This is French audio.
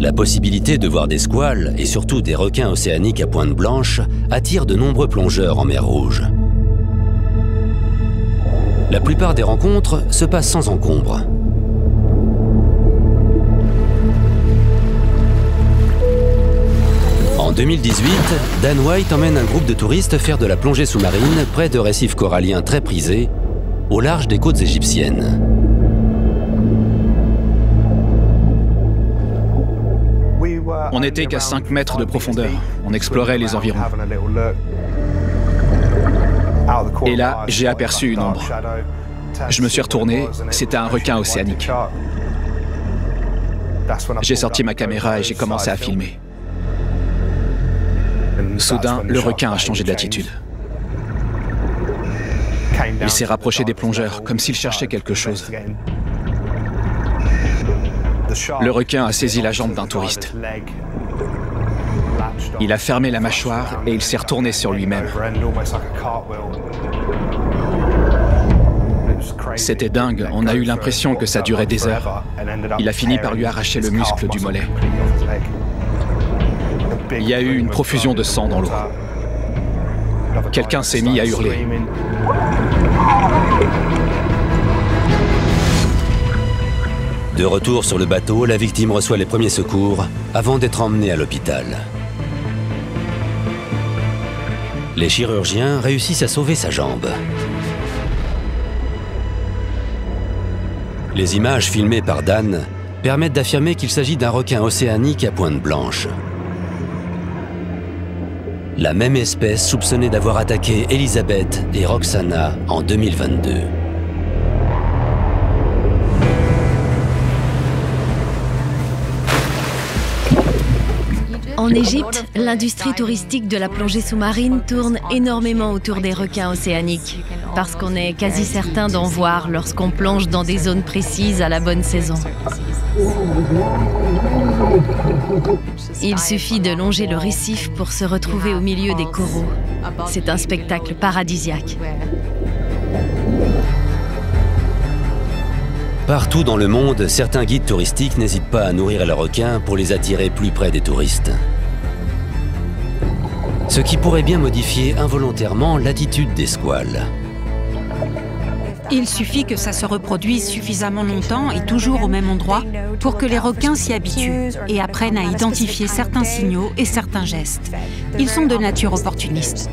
La possibilité de voir des squales et surtout des requins océaniques à pointe blanche attire de nombreux plongeurs en mer Rouge. La plupart des rencontres se passent sans encombre. En 2018, Dan White emmène un groupe de touristes faire de la plongée sous-marine près de récifs coralliens très prisés, au large des côtes égyptiennes. On n'était qu'à 5 mètres de profondeur. On explorait les environs. Et là, j'ai aperçu une ombre. Je me suis retourné, c'était un requin océanique. J'ai sorti ma caméra et j'ai commencé à filmer. Soudain, le requin a changé d'attitude. Il s'est rapproché des plongeurs, comme s'il cherchait quelque chose. Le requin a saisi la jambe d'un touriste. Il a fermé la mâchoire et il s'est retourné sur lui-même. C'était dingue, on a eu l'impression que ça durait des heures. Il a fini par lui arracher le muscle du mollet. Il y a eu une profusion de sang dans l'eau. Quelqu'un s'est mis à hurler. De retour sur le bateau, la victime reçoit les premiers secours avant d'être emmenée à l'hôpital. Les chirurgiens réussissent à sauver sa jambe. Les images filmées par Dan permettent d'affirmer qu'il s'agit d'un requin océanique à pointe blanche. La même espèce soupçonnée d'avoir attaqué Elizabeth et Roxana en 2022. En Égypte, l'industrie touristique de la plongée sous-marine tourne énormément autour des requins océaniques, parce qu'on est quasi certain d'en voir lorsqu'on plonge dans des zones précises à la bonne saison. Il suffit de longer le récif pour se retrouver au milieu des coraux. C'est un spectacle paradisiaque. Partout dans le monde, certains guides touristiques n'hésitent pas à nourrir leurs requins pour les attirer plus près des touristes. Ce qui pourrait bien modifier involontairement l'attitude des squales. Il suffit que ça se reproduise suffisamment longtemps et toujours au même endroit pour que les requins s'y habituent et apprennent à identifier certains signaux et certains gestes. Ils sont de nature opportuniste.